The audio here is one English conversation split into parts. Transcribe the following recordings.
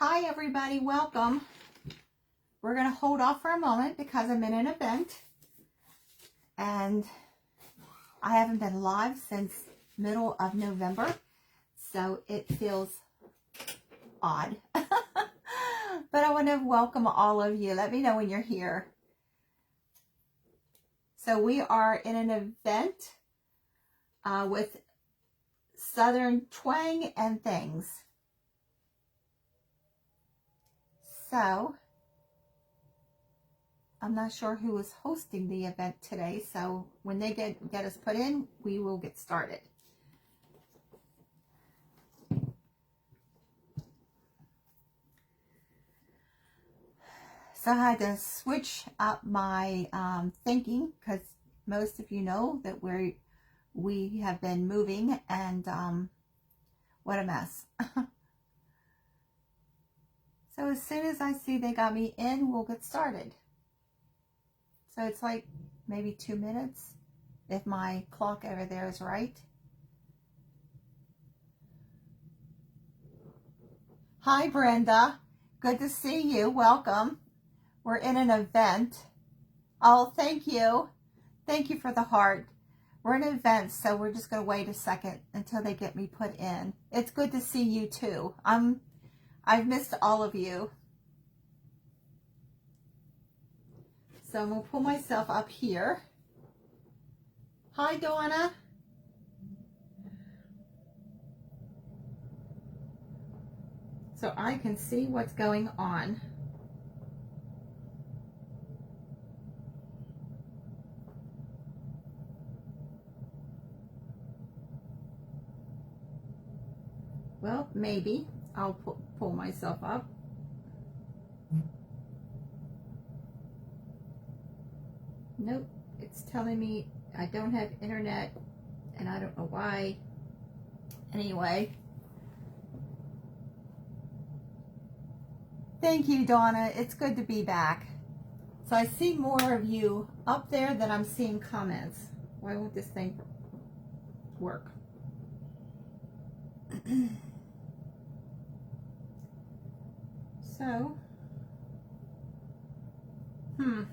Hi everybody, welcome. We're going to hold off for a moment because I'm in an event and I haven't been live since middle of November, so it feels odd. But I want to welcome all of you. Let me know when you're here. So we are in an event with Southern Twang and Things. So, I'm not sure who is hosting the event today, so when they get us put in, we will get started. So I had to switch up my thinking because most of you know that we have been moving and what a mess. So as soon as I see they got me in, we'll get started. So it's like maybe 2 minutes, if my clock over there is right. Hi, Brenda. Good to see you. Welcome. We're in an event. Oh, thank you. Thank you for the heart. We're in an event, so we're just going to wait a second until they get me put in. It's good to see you, too. I've missed all of you. So I'm going to pull myself up here. Hi, Donna. So I can see what's going on. Well, maybe I'll pull myself up. Nope, it's telling me I don't have internet and I don't know why. Anyway, thank you, Donna. It's good to be back. So I see more of you up there than I'm seeing comments. Why won't this thing work? So, I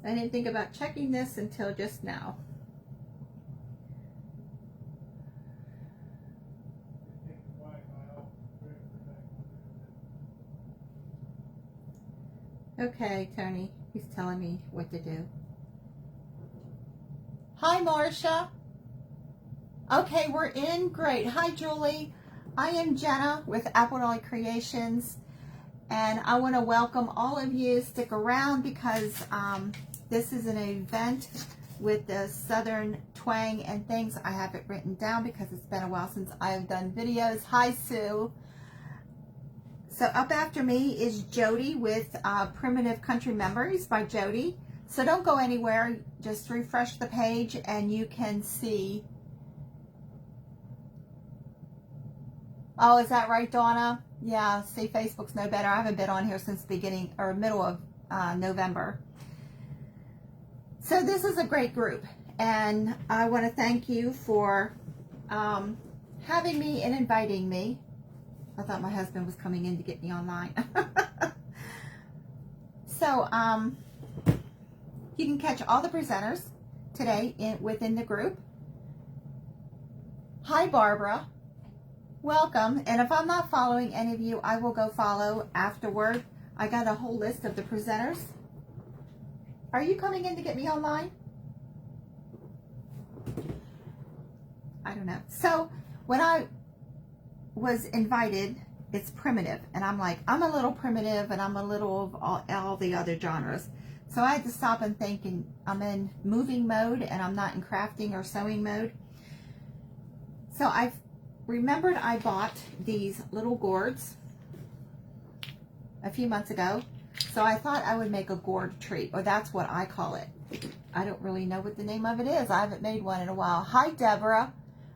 didn't think about checking this until just now. Okay, Tony, he's telling me what to do. Hi, Marcia. Okay, we're in. Great. Hi, Julie. I am Jenna with Apple Dolly Creations, and I want to welcome all of you. Stick around because this is an event with the Southern Twang and Things. I have it written down because it's been a while since I've done videos. Hi, Sue. So up after me is Jody with Primitive Country Memories by Jody. So don't go anywhere. Just refresh the page and you can see. Oh, is that right, Donna? Yeah, see, Facebook's no better. I haven't been on here since the beginning or middle of November. So this is a great group, and I want to thank you for having me and inviting me. I thought my husband was coming in to get me online. So you can catch all the presenters today within the group. Hi, Barbara. Welcome. And if I'm not following any of you, I will go follow afterward. I got a whole list of the presenters. Are you coming in to get me online? I don't know. So when I was invited, it's primitive. And I'm like, I'm a little primitive and I'm a little of all the other genres. So I had to stop and think, and I'm in moving mode and I'm not in crafting or sewing mode. So I've remembered I bought these little gourds a few months ago. So I thought I would make a gourd treat, or that's what I call it. I don't really know what the name of it is. I haven't made one in a while. Hi, Deborah.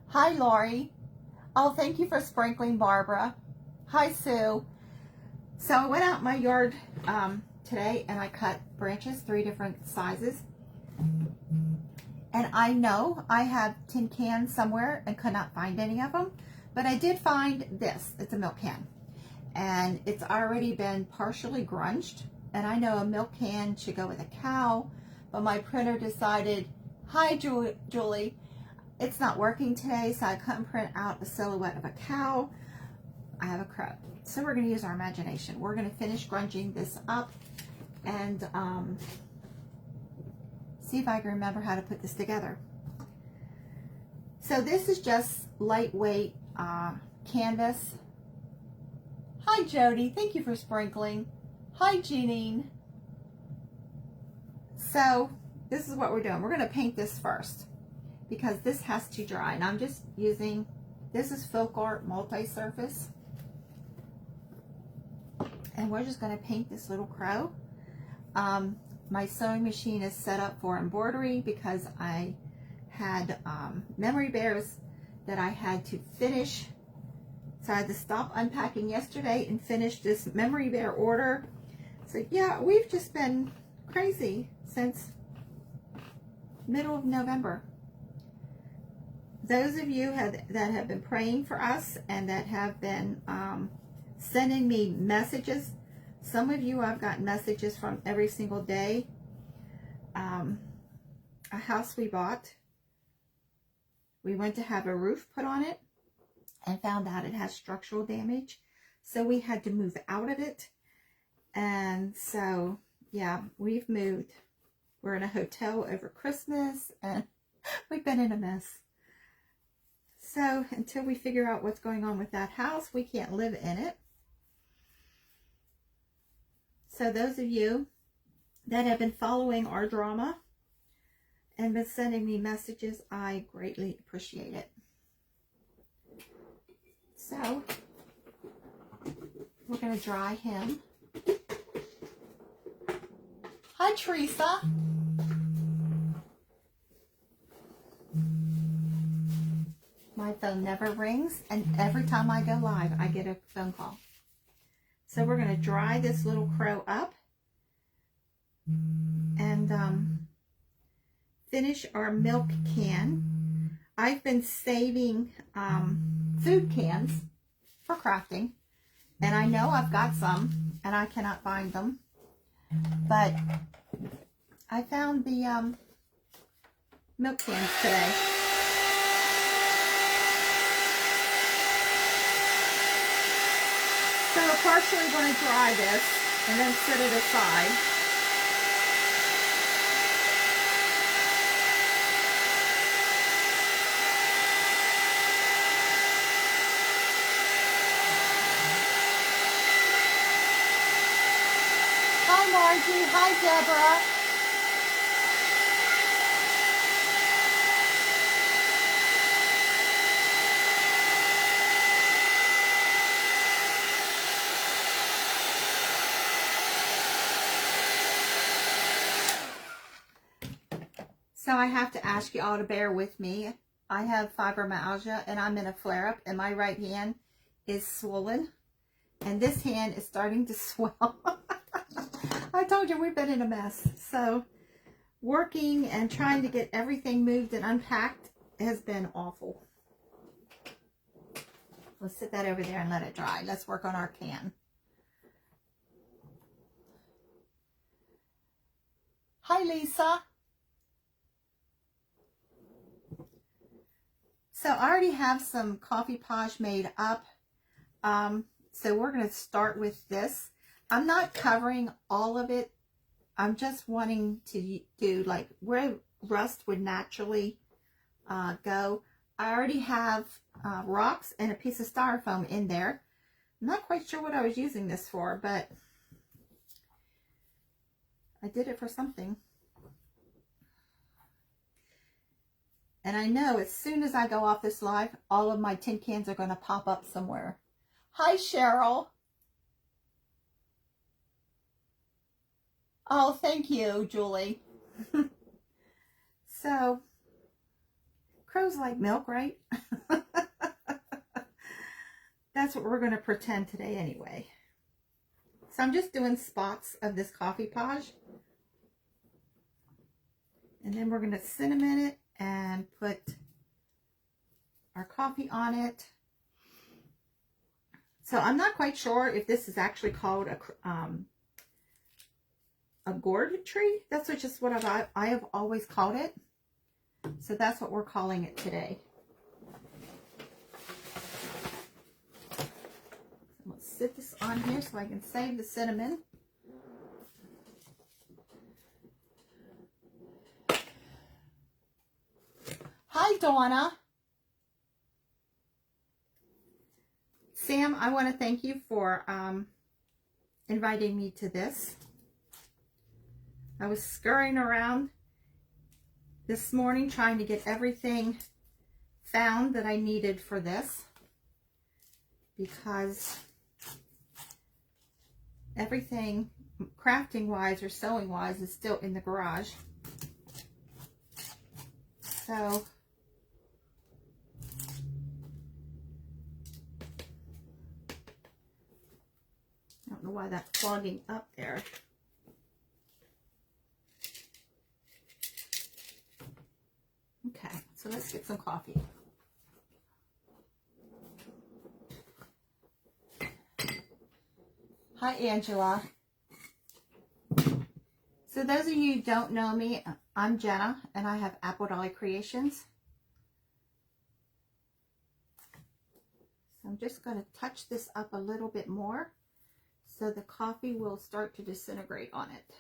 Hi, Lori. Oh, thank you for sprinkling, Barbara. Hi, Sue. So I went out in my yard today and I cut branches, 3 different sizes. And I know I have tin cans somewhere and could not find any of them. But I did find this. It's a milk can. And it's already been partially grunged. And I know a milk can should go with a cow. But my printer decided, hi, Julie, it's not working today, so I couldn't print out a silhouette of a cow. I have a crow. So we're going to use our imagination. We're going to finish grunging this up and see if I can remember how to put this together. So this is just lightweight canvas. Hi, Jody. Thank you for sprinkling. Hi, Jeanine. So this is what we're doing. We're going to paint this first because this has to dry. And I'm just using, this is Folk Art Multi-Surface. And we're just going to paint this little crow. My sewing machine is set up for embroidery because I had memory bears that I had to finish. So I had to stop unpacking yesterday and finish this memory bear order. So yeah, we've just been crazy since middle of November. Those of you that have been praying for us and that have been sending me messages. Some of you I've gotten messages from every single day. A house we bought, we went to have a roof put on it and found out it has structural damage. So we had to move out of it. And so, yeah, we've moved. We're in a hotel over Christmas and we've been in a mess. So until we figure out what's going on with that house, we can't live in it. So those of you that have been following our drama and been sending me messages, I greatly appreciate it. So we're going to dry him. Hi, Teresa. My phone never rings, and every time I go live, I get a phone call. So we're going to dry this little crow up and finish our milk can. I've been saving food cans for crafting, and I know I've got some, and I cannot find them. But I found the milk cans today. So we're partially going to dry this and then set it aside. Hi, Margie. Hi, Deborah. So I have to ask you all to bear with me. I have fibromyalgia and I'm in a flare-up and my right hand is swollen and this hand is starting to swell. I told you we've been in a mess. So working and trying to get everything moved and unpacked has been awful. Let's sit that over there and let it dry. Let's work on our can. Hi, Lisa. So I already have some coffee posh made up. So we're going to start with this. I'm not covering all of it. I'm just wanting to do like where rust would naturally go. I already have rocks and a piece of styrofoam in there. I'm not quite sure what I was using this for, but I did it for something. And I know as soon as I go off this live, all of my tin cans are going to pop up somewhere. Hi, Cheryl. Oh, thank you, Julie. So, crows like milk, right? That's what we're going to pretend today anyway. So I'm just doing spots of this coffee posh. And then we're going to cinnamon it and put our coffee on it. So I'm not quite sure if this is actually called a gourd tree. That's just what I have always called it. So that's what we're calling it today. So let's sit this on here so I can save the cinnamon. Hi, Donna. Sam, I want to thank you for inviting me to this. I was scurrying around this morning trying to get everything found that I needed for this, because everything crafting wise or sewing wise is still in the garage. So I don't know why that's clogging up there. Okay, so let's get some coffee. Hi, Angela. So those of you who don't know me, I'm Jenna, and I have Apple Dolly Creations. So I'm just going to touch this up a little bit more so the coffee will start to disintegrate on it.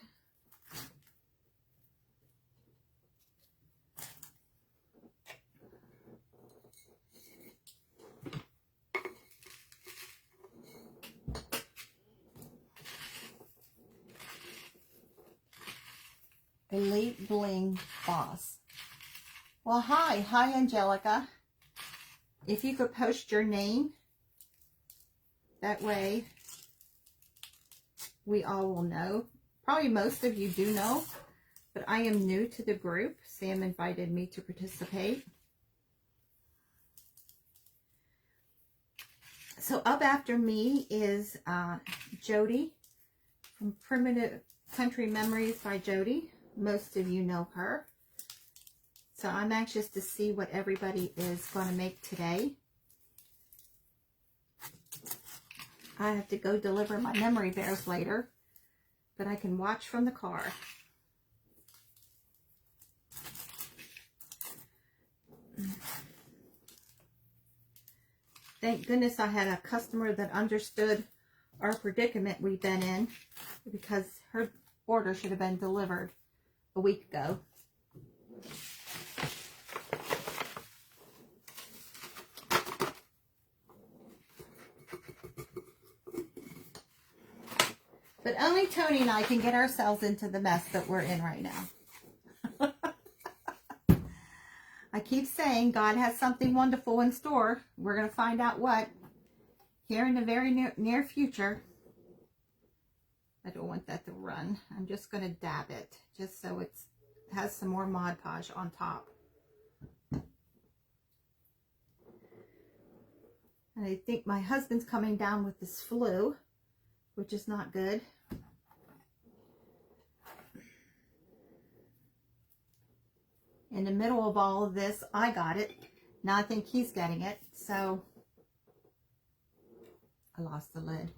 Elite Bling Boss. Well, hi Angelica. If you could post your name, that way we all will know. Probably most of you do know, but I am new to the group. Sam invited me to participate. So up after me is Jody from Primitive Country Memories by Jody. Most of you know her. So I'm anxious to see what everybody is going to make today. I have to go deliver my memory bears later, but I can watch from the car. Thank goodness I had a customer that understood our predicament we've been in, because her order should have been delivered a week ago. But only Tony and I can get ourselves into the mess that we're in right now. I keep saying God has something wonderful in store. We're going to find out what here in the very near future. I don't want that to run. I'm just going to dab it just so it has some more Mod Podge on top. And I think my husband's coming down with this flu, which is not good. In the middle of all of this, I got it. Now I think he's getting it. So I lost the lid.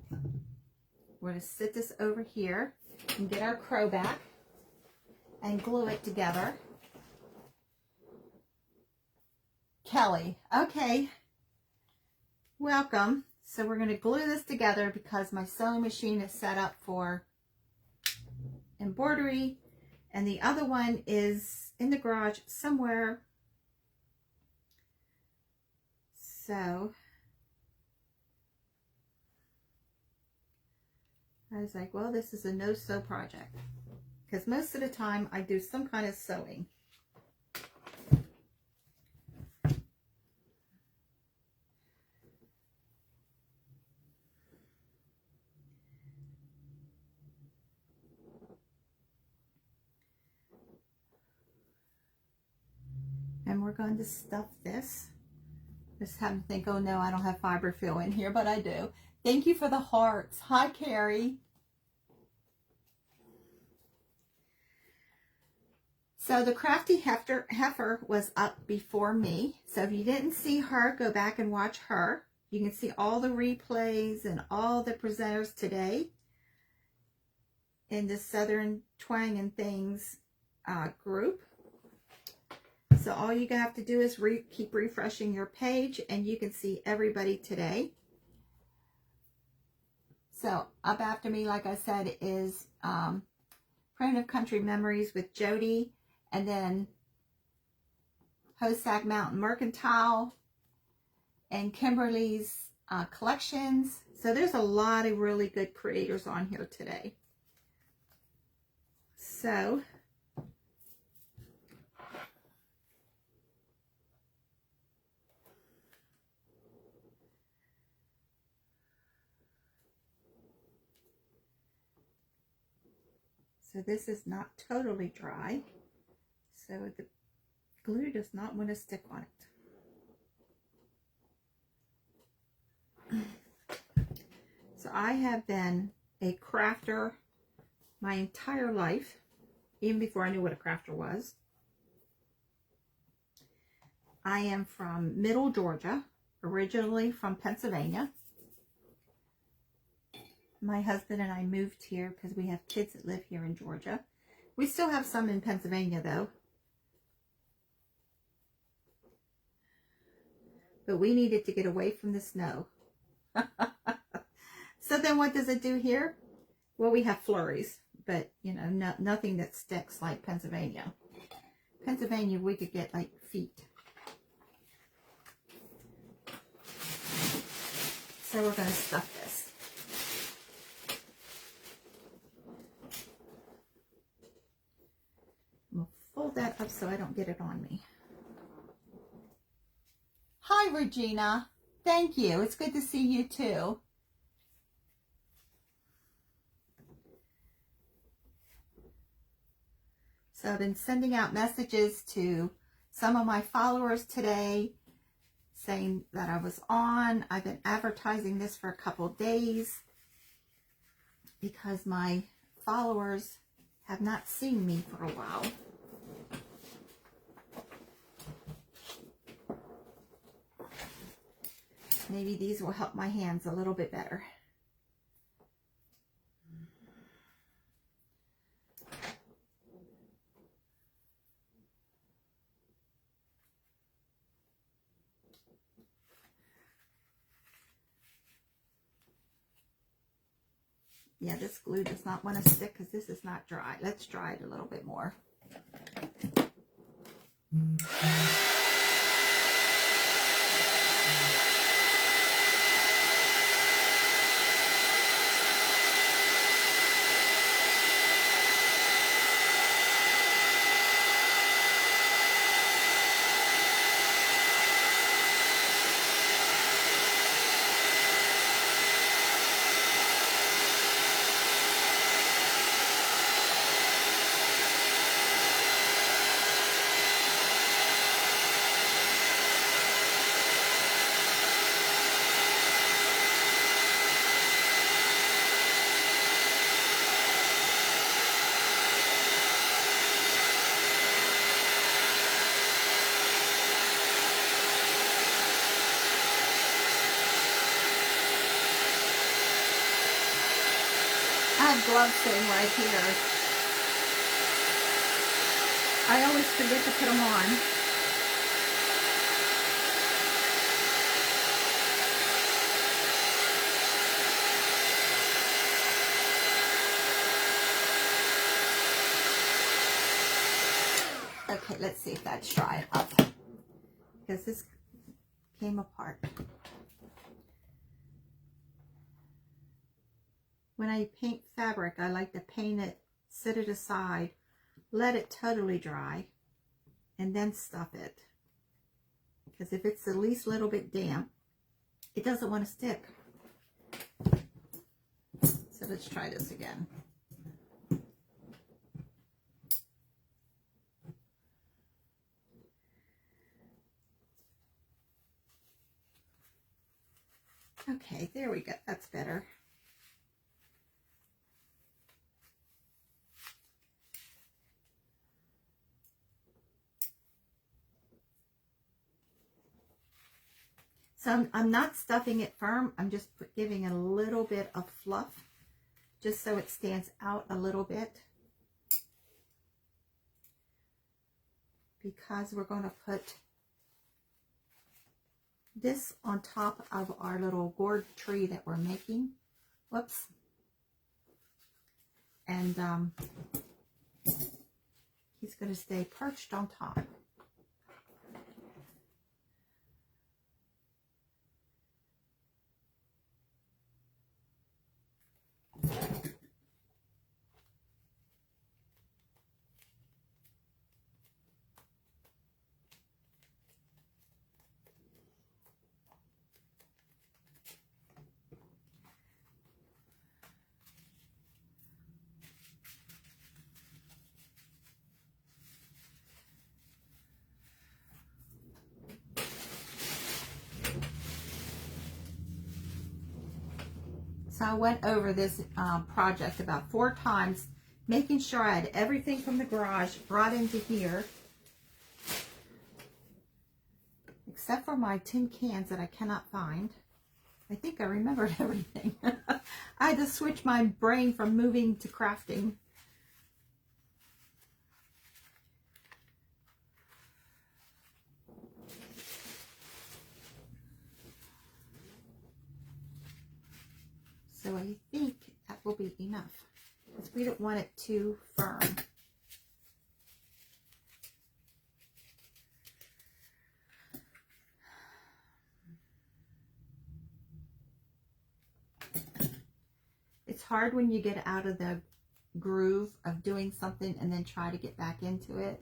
We're going to sit this over here and get our crow back and glue it together. Kelly, okay. Welcome. So we're going to glue this together because my sewing machine is set up for embroidery, and the other one is in the garage somewhere. So I was like, well, this is a no-sew project, because most of the time I do some kind of sewing. And we're going to stuff this. Just have to think, oh no, I don't have fiber fill in here, but I do. Thank you for the hearts. Hi, Carrie. So the Crafty Heifer was up before me. So if you didn't see her, go back and watch her. You can see all the replays and all the presenters today in the Southern Twang and Things group. So all you have to do is keep refreshing your page and you can see everybody today. So up after me, like I said, is Primitive Country Memories with Jody, and then Hosack Mountain Mercantile and Kimberly's collections. So there's a lot of really good creators on here today. So this is not totally dry, so the glue does not want to stick on it. So I have been a crafter my entire life, even before I knew what a crafter was. I am from Middle Georgia, originally from Pennsylvania. My husband and I moved here because we have kids that live here in Georgia. We still have some in Pennsylvania though. But we needed to get away from the snow. So then what does it do here? Well, we have flurries, but you know, nothing that sticks like Pennsylvania. Pennsylvania, we could get like feet. So we're going to stuff this. Fold that up so I don't get it on me. Hi, Regina. Thank you. It's good to see you too. So I've been sending out messages to some of my followers today saying that I was on. I've been advertising this for a couple days because my followers have not seen me for a while. Maybe these will help my hands a little bit better. Yeah, this glue does not want to stick because this is not dry. Let's dry it a little bit more. Gloves sitting right here. I always forget to put them on. Okay, let's see if that's dry up because this came apart. When I paint fabric, I like to paint it, set it aside, let it totally dry, and then stuff it. Because if it's the least little bit damp, it doesn't want to stick. So let's try this again. Okay, there we go. That's better. So I'm not stuffing it firm. I'm just giving it a little bit of fluff, just so it stands out a little bit. Because we're going to put this on top of our little gourd tree that we're making. Whoops. And he's going to stay perched on top. So I went over this project about 4 times, making sure I had everything from the garage brought into here, except for my tin cans that I cannot find. I think I remembered everything. I had to switch my brain from moving to crafting. So I think that will be enough, because we don't want it too firm. It's hard when you get out of the groove of doing something and then try to get back into it.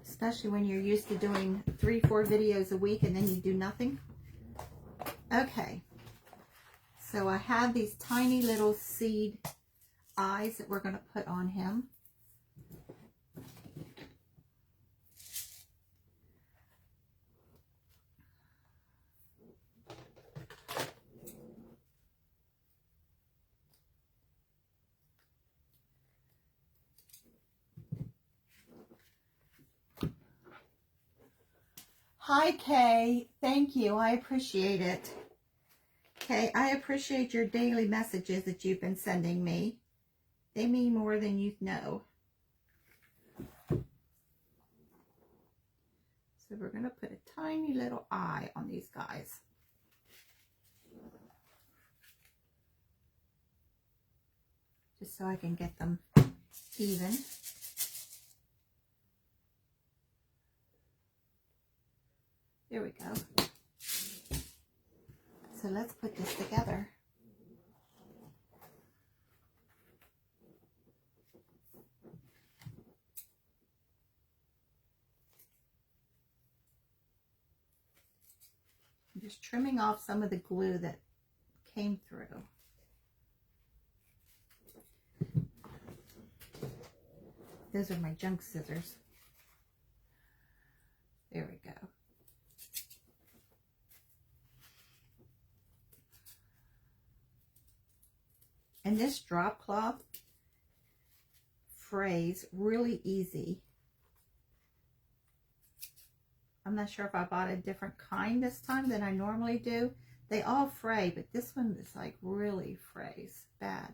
Especially when you're used to doing 3-4 videos a week and then you do nothing. Okay, so I have these tiny little seed eyes that we're going to put on him. Hi, Kay. Thank you. I appreciate it. Kay, I appreciate your daily messages that you've been sending me. They mean more than you know. So we're going to put a tiny little eye on these guys. Just so I can get them even. There we go. So let's put this together. I'm just trimming off some of the glue that came through. Those are my junk scissors. There we go. And this drop cloth frays really easy. I'm not sure if I bought a different kind this time than I normally do. They all fray, but this one is like really frays bad.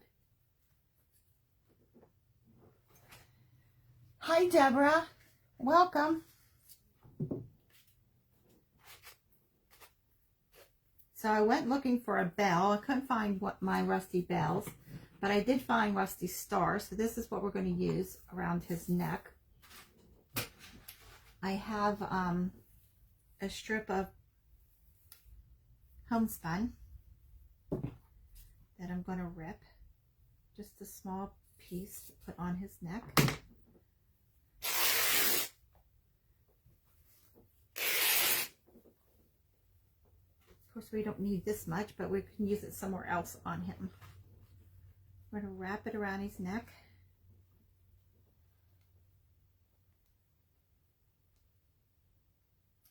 Hi, Deborah. Welcome. So I went looking for a bell. I couldn't find my rusty bells, but I did find rusty stars. So this is what we're going to use around his neck. I have a strip of homespun that I'm going to rip. Just a small piece to put on his neck. Of course, we don't need this much, but we can use it somewhere else on him. We're going to wrap it around his neck.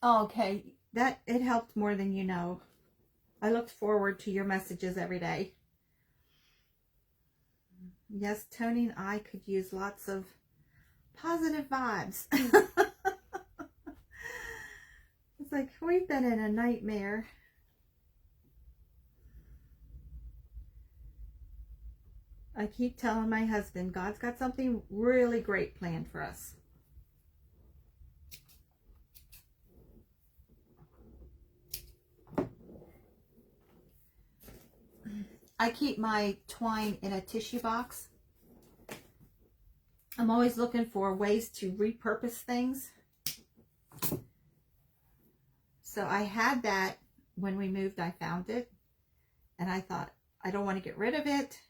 Okay, it helped more than you know. I look forward to your messages every day. Yes, Tony and I could use lots of positive vibes. It's like we've been in a nightmare. I keep telling my husband, God's got something really great planned for us. I keep my twine in a tissue box. I'm always looking for ways to repurpose things. So I had that when we moved. I found it and I thought, I don't want to get rid of it,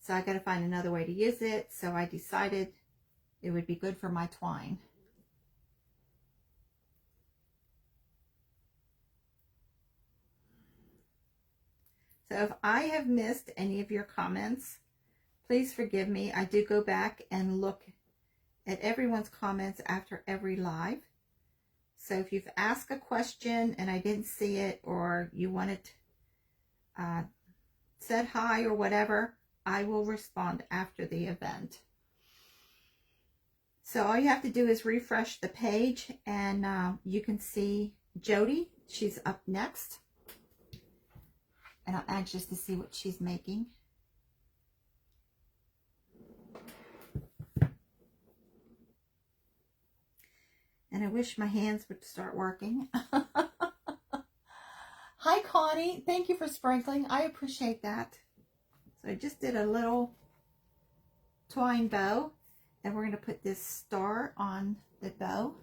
so I got to find another way to use it. So I decided it would be good for my twine. So if I have missed any of your comments, please forgive me. I do go back and look at everyone's comments after every live. So if you've asked a question and I didn't see it, or you wanted said hi or whatever, I will respond after the event. So all you have to do is refresh the page and you can see Jody. She's up next. And I'm anxious to see what she's making. And I wish my hands would start working. Hi, Connie. Thank you for sprinkling. I appreciate that. So I just did a little twine bow. And we're going to put this star on the bow.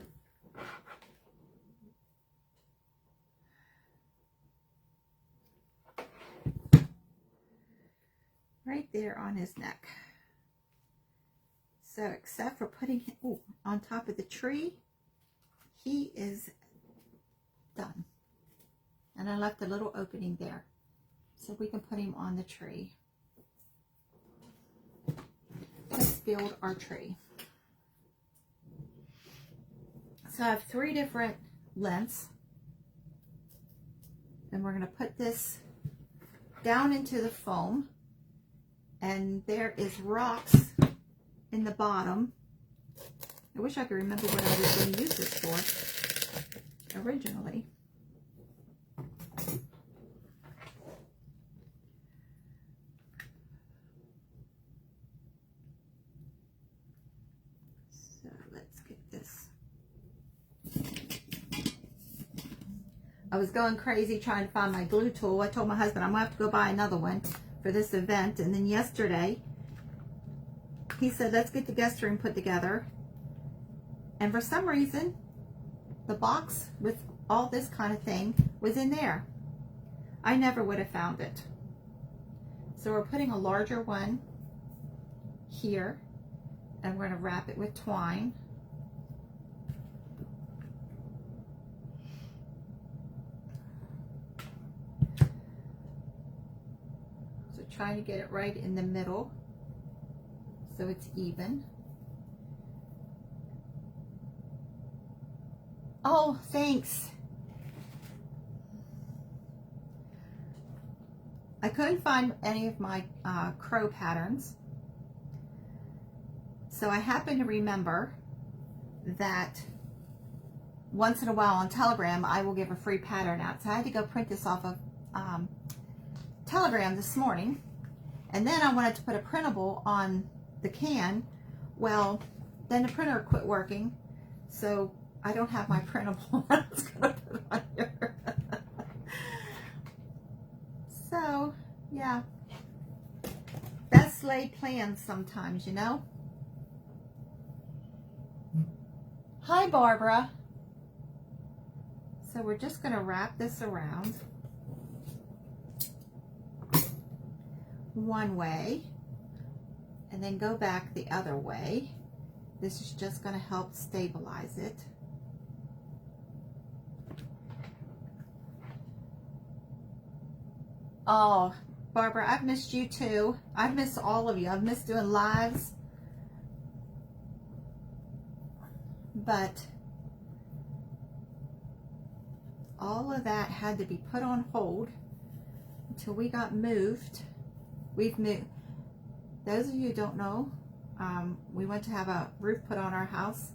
Right there on his neck. So except for putting him on top of the tree, he is done. And I left a little opening there so we can put him on the tree. Let's build our tree. So I have 3 different lengths. And we're going to put this down into the foam. And there is rocks in the bottom. I wish I could remember what I was going to use this for originally. So let's get this. I was going crazy trying to find my glue tool. I told my husband I'm going to have to go buy another one for this event. And then yesterday, he said, let's get the guest room put together. And for some reason, the box with all this kind of thing was in there. I never would have found it. So we're putting a larger one here, and we're going to wrap it with twine. So trying to get it right in the middle so it's even. Oh, thanks. I couldn't find any of my crow patterns. So I happen to remember that once in a while on Telegram, I will give a free pattern out. So I had to go print this off of Telegram this morning. And then I wanted to put a printable on the can. Well, then the printer quit working. So I don't have my printable. I was going to put it on here. So, yeah. Best laid plans sometimes, you know? Hi, Barbara. So we're just going to wrap this around one way and then go back the other way. This is just going to help stabilize it. Oh, Barbara, I've missed you too. I've missed all of you. I've missed doing lives. But all of that had to be put on hold until we got moved. We've moved. those of you who don't know, we went to have a roof put on our house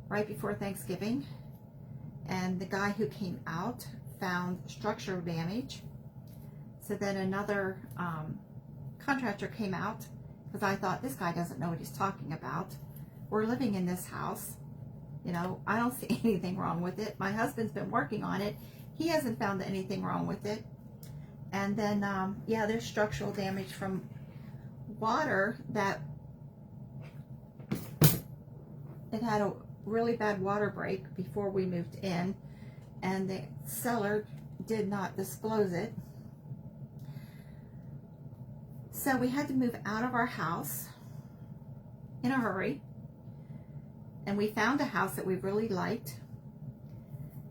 right before Thanksgiving, and the guy who came out found structural damage. So then another contractor came out, because I thought, this guy doesn't know what he's talking about. We're living in this house. You know, I don't see anything wrong with it. My husband's been working on it. He hasn't found anything wrong with it. And then, yeah, there's structural damage from water that it had a really bad water break before we moved in, and the seller did not disclose it. So we had to move out of our house in a hurry, and we found a house that we really liked,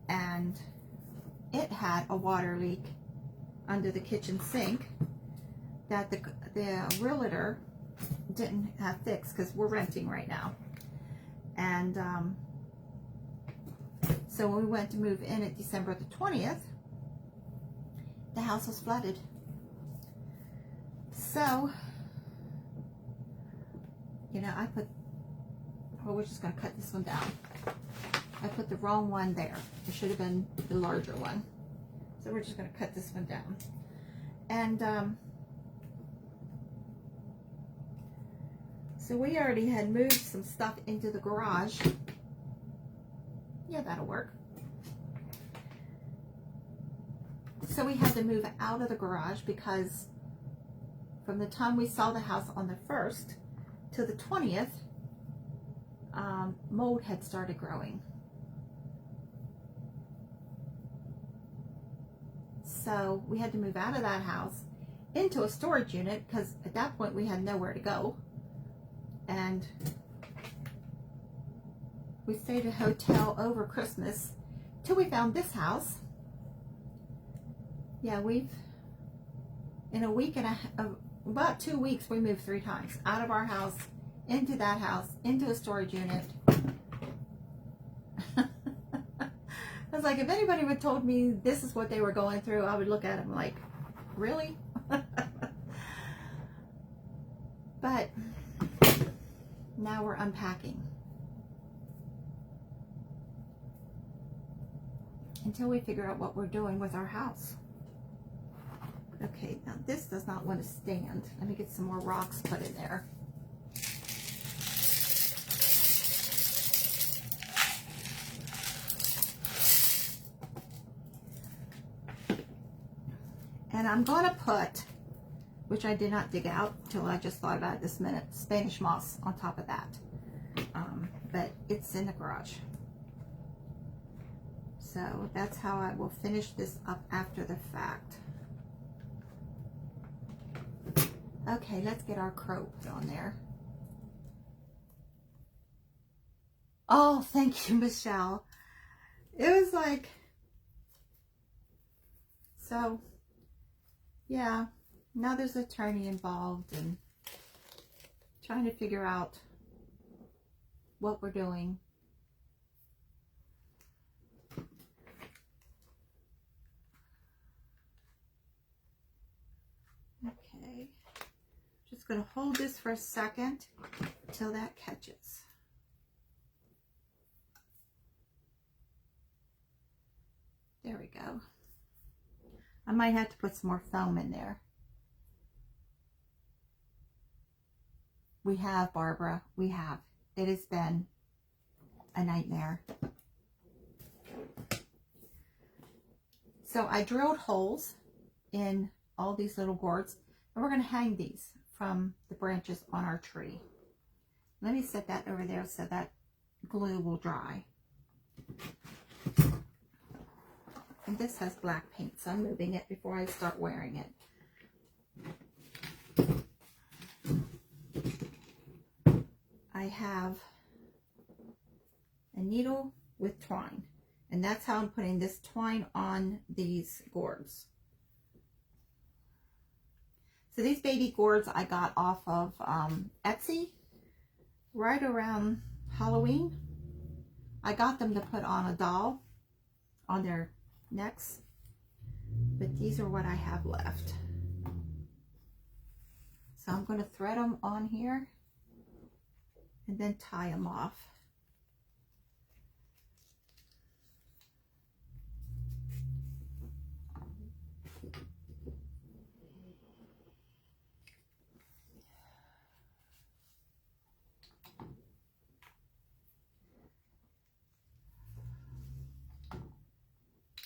and it had a water leak under the kitchen sink that the realtor didn't have fixed, because we're renting right now. And so when we went to move in at December the 20th, the house was flooded. So, you know, we're just going to cut this one down. I put the wrong one there. It should have been the larger one. So we're just going to cut this one down. And so we already had moved some stuff into the garage. Yeah, that'll work. So we had to move out of the garage because from the time we saw the house on the 1st to the 20th, mold had started growing. So we had to move out of that house into a storage unit, because at that point we had nowhere to go. And we stayed at a hotel over Christmas till we found this house. Yeah, in a week and about 2 weeks, we moved 3 times out of our house, into that house, into a storage unit. I was like, if anybody would told me this is what they were going through, I would look at them like, really? But now we're unpacking until we figure out what we're doing with our house. Okay, now this does not want to stand. Let me get some more rocks put in there. And I'm going to put, which I did not dig out till I just thought about it this minute, Spanish moss on top of that. But it's in the garage. So that's how I will finish this up after the fact. Okay, let's get our crow put on there. Oh, thank you, Michelle. It was like, so, yeah, now there's an attorney involved and trying to figure out what we're doing. Okay, just going to hold this for a second till that catches. There we go. I might have to put some more foam in there. We have, Barbara, we have. It has been a nightmare. So I drilled holes in all these little gourds, and we're going to hang these from the branches on our tree. Let me set that over there so that glue will dry. And this has black paint, so I'm moving it before I start wearing it. I have a needle with twine, and that's how I'm putting this twine on these gourds. So these baby gourds I got off of Etsy right around Halloween. I got them to put on a doll on their necks, but these are what I have left. So I'm going to thread them on here and then tie them off.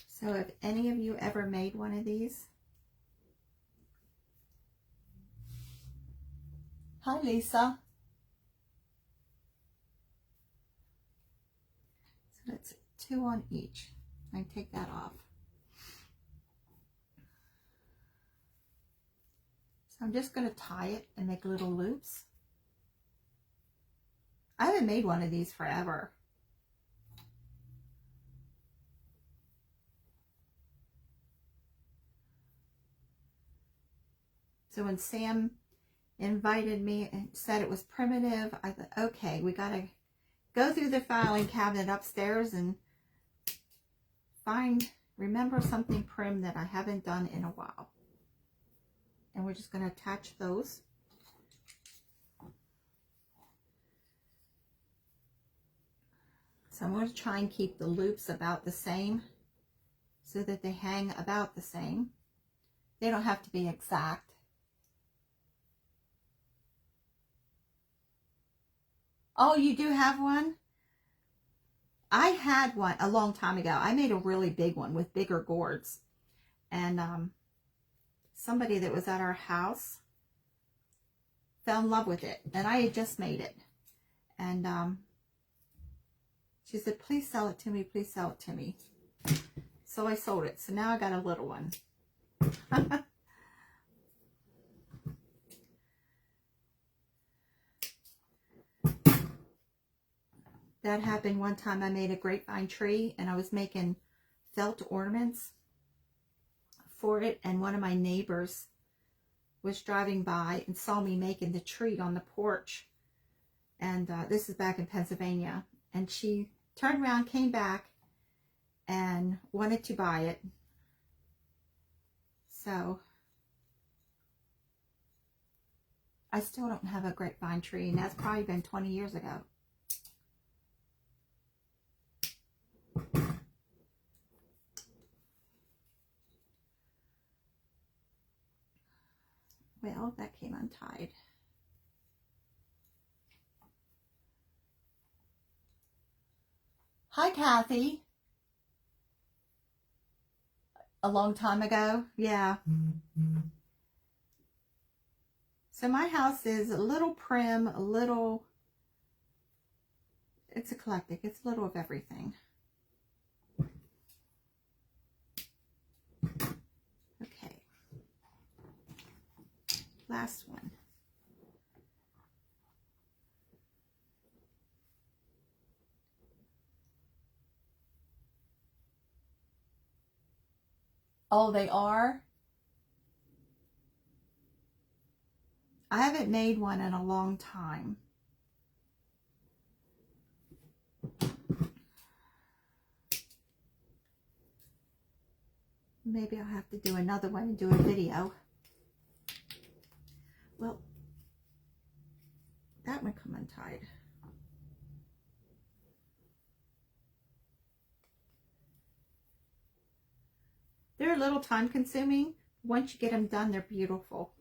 So if any of you ever made one of these, hi Lisa. So that's 2 on each. I can take that off. So I'm just going to tie it and make little loops. I haven't made one of these forever. So when Sam invited me and said it was primitive, I thought, okay, we got to go through the filing cabinet upstairs and remember something prim that I haven't done in a while. And we're just going to attach those. So I'm going to try and keep the loops about the same so that they hang about the same. They don't have to be exact. Oh, you do have one? I had one a long time ago. I made a really big one with bigger gourds. And somebody that was at our house fell in love with it. And I had just made it. And she said, please sell it to me. Please sell it to me. So I sold it. So now I got a little one. That happened one time. I made a grapevine tree and I was making felt ornaments for it. And one of my neighbors was driving by and saw me making the tree on the porch. And this is back in Pennsylvania. And she turned around, came back, and wanted to buy it. So I still don't have a grapevine tree, and that's probably been 20 years ago. Well, that came untied. Hi, Kathy. A long time ago. Yeah. So my house is a little prim, a little, it's eclectic. It's a little of everything. Okay. Last one. Oh, they are? I haven't made one in a long time. Maybe I'll have to do another one and do a video. Well, that one come untied. They're a little time consuming. Once you get them done, they're beautiful.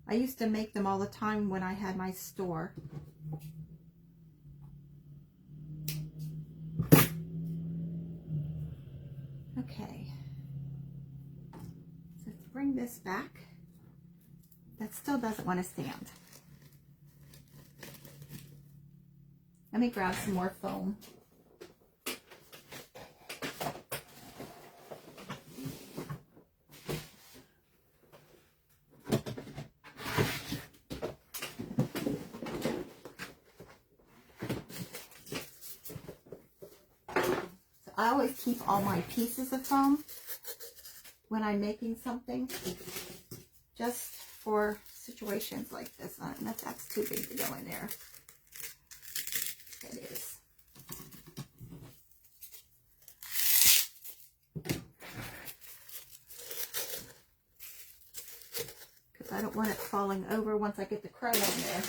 I used to make them all the time when I had my store. Okay. So let's bring this back. That still doesn't want to stand. Let me grab some more foam. I always keep all my pieces of foam when I'm making something, just for situations like this. That's too big to go in there. It is. falling over once I get the crown on there.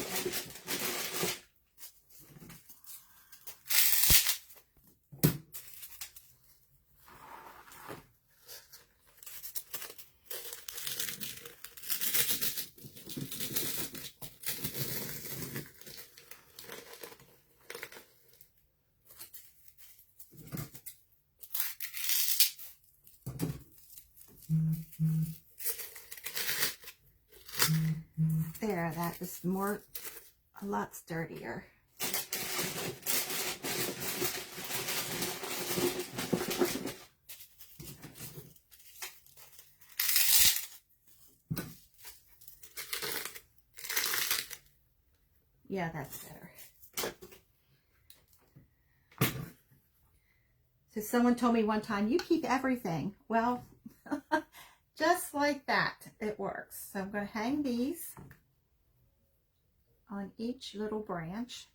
There, that is a lot sturdier. Yeah, that's better. So someone told me one time, you keep everything. Well, just like that, it works. So I'm going to hang these on each little branch.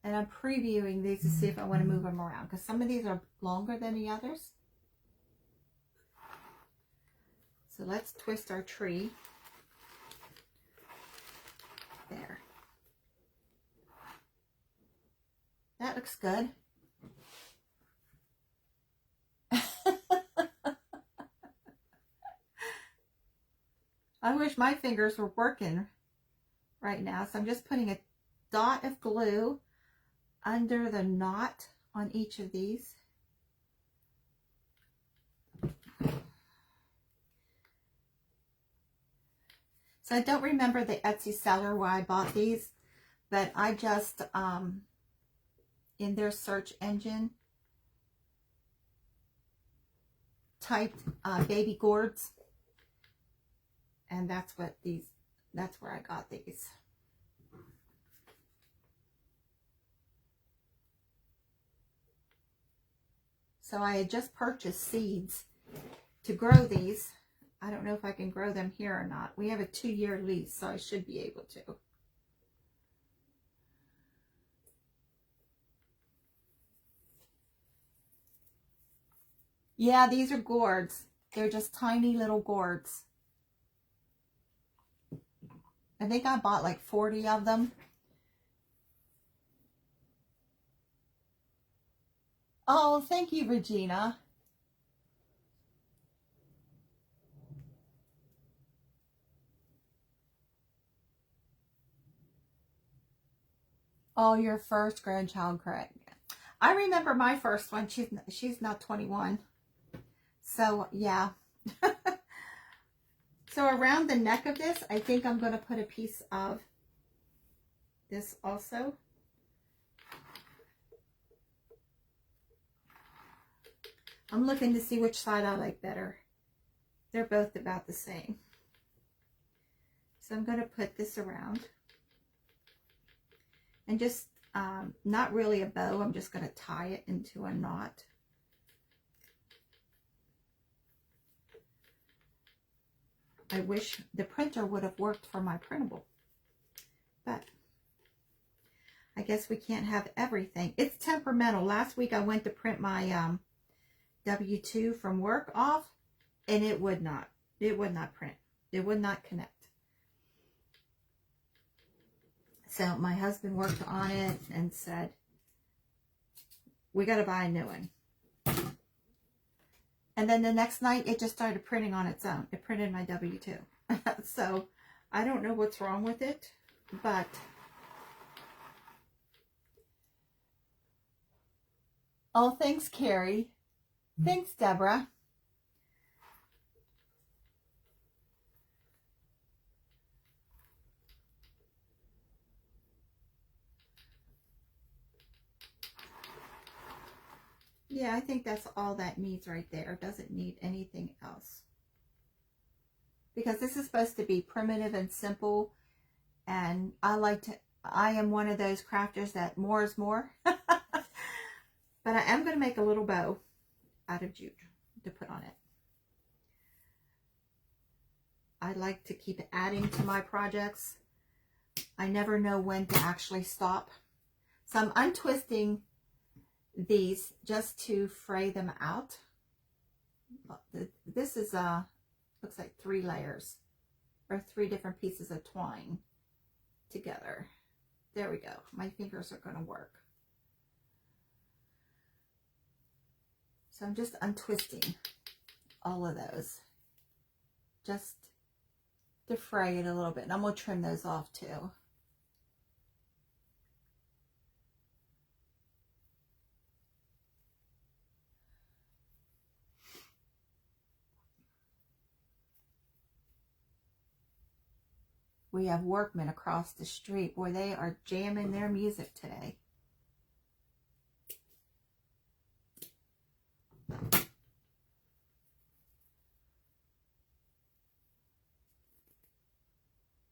And I'm previewing these to see if I want to move them around, because some of these are longer than the others. So let's twist our tree. There. That looks good. I wish my fingers were working right now. So I'm just putting a dot of glue under the knot on each of these. So I don't remember the Etsy seller where I bought these, but I just, in their search engine, typed baby gourds. And that's where I got these. So I had just purchased seeds to grow these. I don't know if I can grow them here or not. We have a 2-year lease, so I should be able to. Yeah, these are gourds. They're just tiny little gourds. I think I bought like 40 of them. Oh, thank you, Regina. Oh, your first grandchild, correct? I remember my first one. She's not 21. So, yeah. So around the neck of this, I think I'm going to put a piece of this also. I'm looking to see which side I like better. They're both about the same. So I'm going to put this around. And just, not really a bow, I'm just going to tie it into a knot. I wish the printer would have worked for my printable, but I guess we can't have everything. It's temperamental. Last week I went to print my W-2 from work off, and it would not print. It would not connect. So my husband worked on it and said, we got to buy a new one. And then the next night, it just started printing on its own. It printed my W-2. So, I don't know what's wrong with it, but... Oh, thanks, Carrie. Thanks, Deborah. Yeah, I think that's all that needs right there. It doesn't need anything else. Because this is supposed to be primitive and simple. And I am one of those crafters that more is more. But I am going to make a little bow out of jute to put on it. I like to keep adding to my projects. I never know when to actually stop. So I'm untwisting these just to fray them out. This is looks like 3 layers. or 3 different pieces of twine together. There we go. My fingers are going to work. So I'm just untwisting all of those just to fray it a little bit. And I'm going to trim those off too. We have workmen across the street. Boy, they are jamming their music today.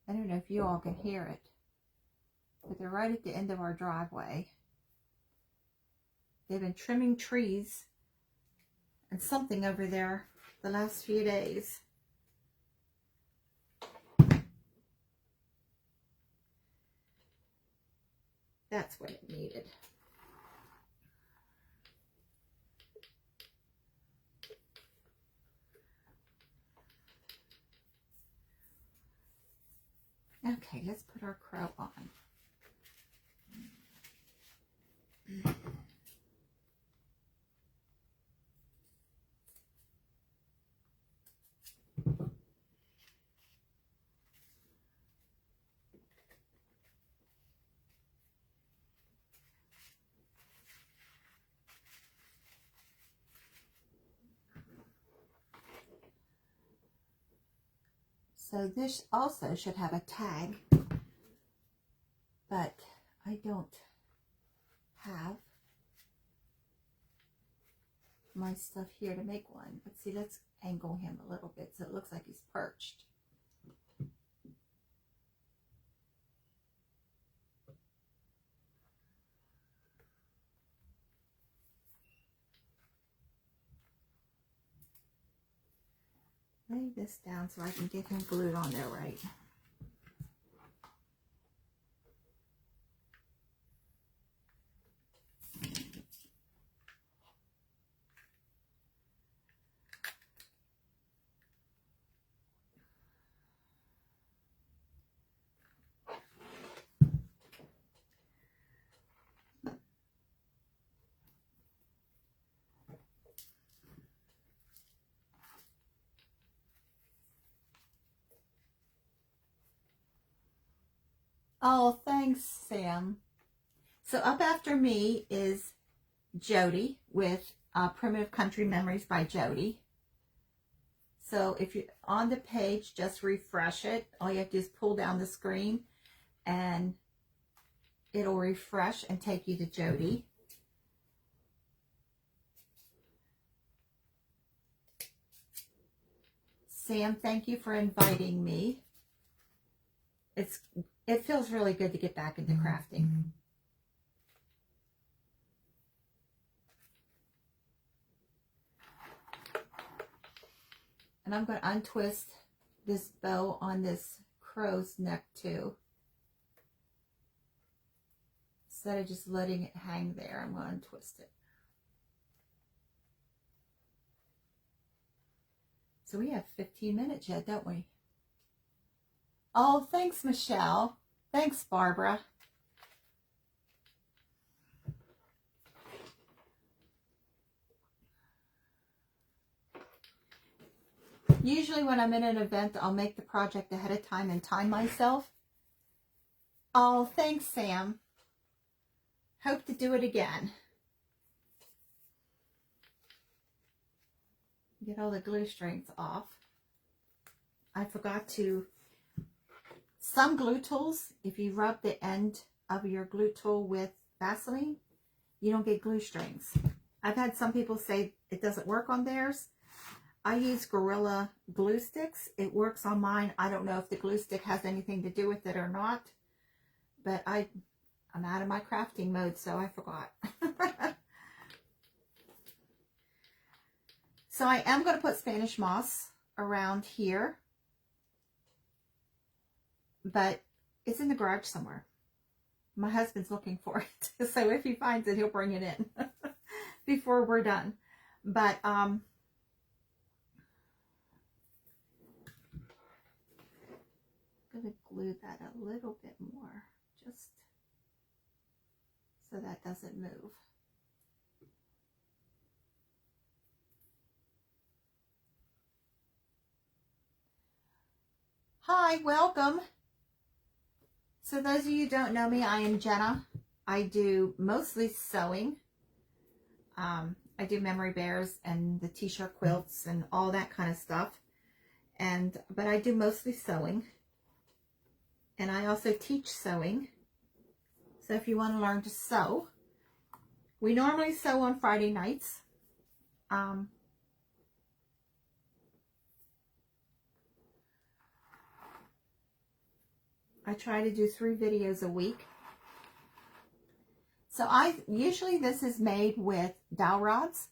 I don't know if you all can hear it, but they're right at the end of our driveway. They've been trimming trees and something over there the last few days. That's what it needed. Okay, let's put our crow on. So this also should have a tag, but I don't have my stuff here to make one. Let's see, let's angle him a little bit so it looks like he's perched. Lay this down so I can get him glued on there right. Oh, thanks, Sam. So up after me is Jody with Primitive Country Memories by Jody. So if you're on the page, just refresh it. All you have to do is pull down the screen and it'll refresh and take you to Jody. Sam, thank you for inviting me. It feels really good to get back into crafting. And I'm going to untwist this bow on this crow's neck too. Instead of just letting it hang there, I'm going to untwist it. So we have 15 minutes yet, don't we? Oh, thanks, Michelle. Thanks, Barbara. Usually when I'm in an event, I'll make the project ahead of time and time myself. Oh, thanks, Sam. Hope to do it again. Get all the glue strings off. I forgot to... Some glue tools, if you rub the end of your glue tool with Vaseline, you don't get glue strings. I've had some people say it doesn't work on theirs. I use Gorilla glue sticks. It works on mine. I don't know if the glue stick has anything to do with it or not, but I'm out of my crafting mode, so I forgot. So I am going to put Spanish moss around here, but it's in the garage somewhere. My husband's looking for it. So if he finds it, he'll bring it in before we're done. But glue that a little bit more, just so that doesn't move. Hi, welcome. So those of you who don't know me, I am Jenna. I do mostly sewing. I do memory bears and the t-shirt quilts and all that kind of stuff. But I do mostly sewing. And I also teach sewing. So if you want to learn to sew, we normally sew on Friday nights. I try to do 3 videos a week. So usually this is made with dowel rods,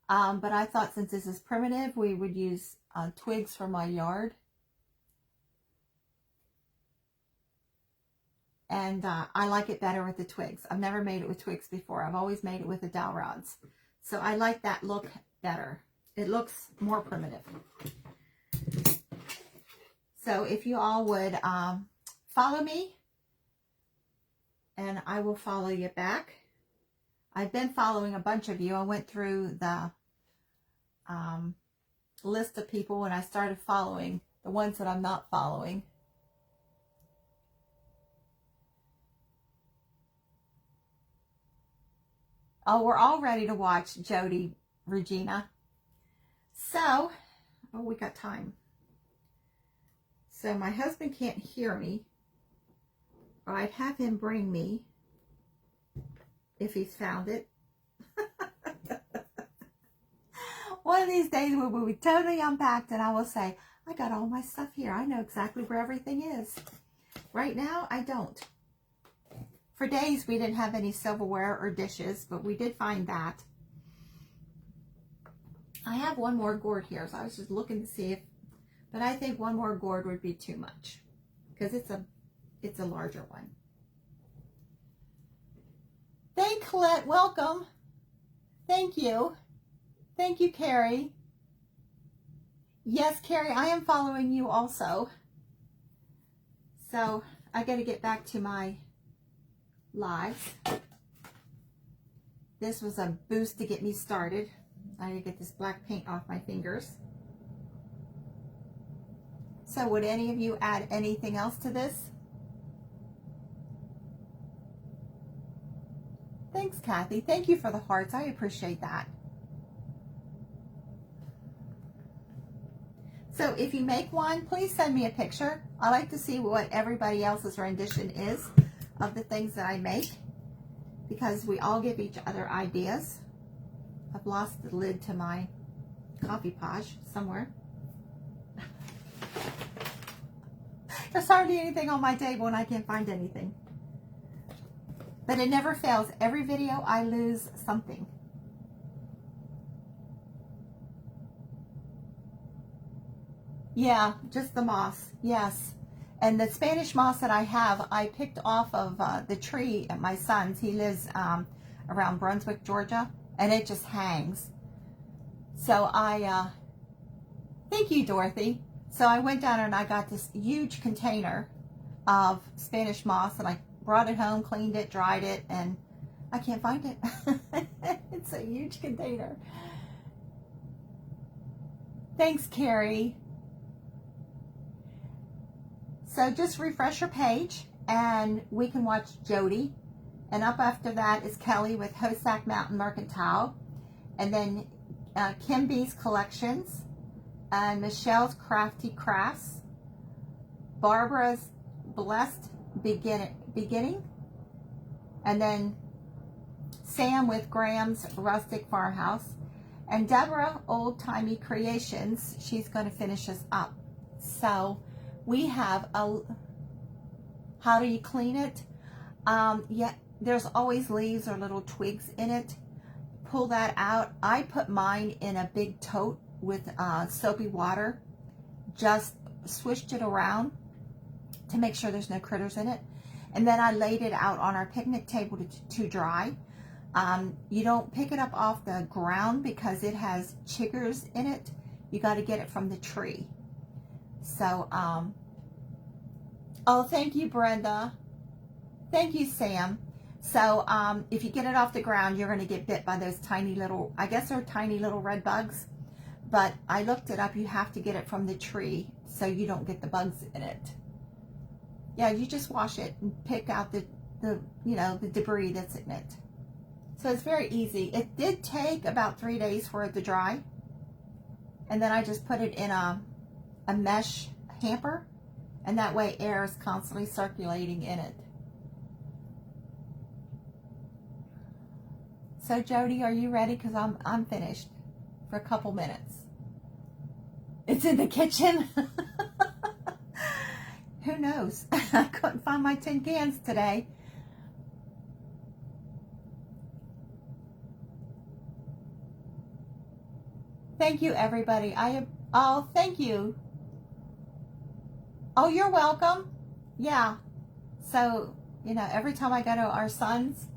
but I thought since this is primitive, we would use twigs from my yard. And I like it better with the twigs. I've never made it with twigs before. I've always made it with the dowel rods. So I like that look better. It looks more primitive. So if you all would follow me, and I will follow you back. I've been following a bunch of you. I went through the list of people and I started following the ones that I'm not following. Oh, we're all ready to watch Jody, Regina. So, oh, we got time. So my husband can't hear me. Or I'd have him bring me if he's found it. One of these days we will be totally unpacked and I will say, I got all my stuff here. I know exactly where everything is. Right now, I don't. For days, we didn't have any silverware or dishes, but we did find that. I have one more gourd here, so I was just looking to see if, but I think one more gourd would be too much because it's a larger one. Thank Colette, welcome. Thank you. Thank you, Carrie. Yes, Carrie, I am following you also. So I got to get back to my lives. This was a boost to get me started. I gotta get this black paint off my fingers. So would any of you add anything else to this? Thanks, Kathy. Thank you for the hearts. I appreciate that. So if you make one, please send me a picture. I like to see what everybody else's rendition is of the things that I make, because we all give each other ideas. I've lost the lid to my coffee pot somewhere. There's hardly anything on my table and I can't find anything. But it never fails. Every video I lose something. Yeah, just the moss. Yes. And the Spanish moss that I have, I picked off of the tree at my son's. He lives around Brunswick, Georgia, and it just hangs. So thank you, Dorothy. So I went down and I got this huge container of Spanish moss, and I brought it home, cleaned it, dried it, and I can't find it. It's a huge container. Thanks, Carrie. So just refresh your page and we can watch Jody. And up after that is Kelly with Hosack Mountain Mercantile. And then Kim B's Collections. And Michelle's Crafty Crafts. Barbara's Blessed Beginning. And then Sam with Graham's Rustic Farmhouse. And Deborah, Old Timey Creations. She's going to finish us up. So we have how do you clean it? Yeah, there's always leaves or little twigs in it. Pull that out. I put mine in a big tote with soapy water. Just swished it around to make sure there's no critters in it. And then I laid it out on our picnic table to dry. You don't pick it up off the ground because it has chiggers in it. You got to get it from the tree. So, Oh, thank you, Brenda. Thank you, Sam. So if you get it off the ground, you're going to get bit by those tiny little, I guess they're tiny little red bugs. But I looked it up. You have to get it from the tree so you don't get the bugs in it. Yeah, you just wash it and pick out the debris that's in it. So it's very easy. It did take about 3 days for it to dry. And then I just put it in a mesh hamper. And that way air is constantly circulating in it. So Jody, are you ready? Because I'm finished for a couple minutes. It's in the kitchen. Who knows? I couldn't find my tin cans today. Thank you, everybody. Oh, thank you. Oh, you're welcome. Yeah. So, every time I go to our son's,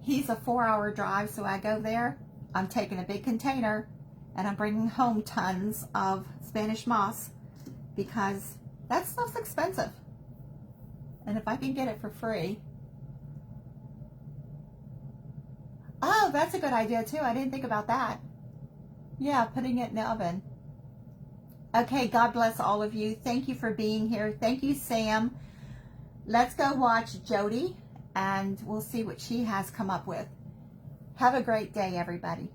he's a 4-hour drive, so I go there. I'm taking a big container, and I'm bringing home tons of Spanish moss because that stuff's expensive. And if I can get it for free. Oh, that's a good idea, too. I didn't think about that. Yeah, putting it in the oven. Okay, God bless all of you. Thank you for being here. Thank you, Sam. Let's go watch Jody, and we'll see what she has come up with. Have a great day, everybody.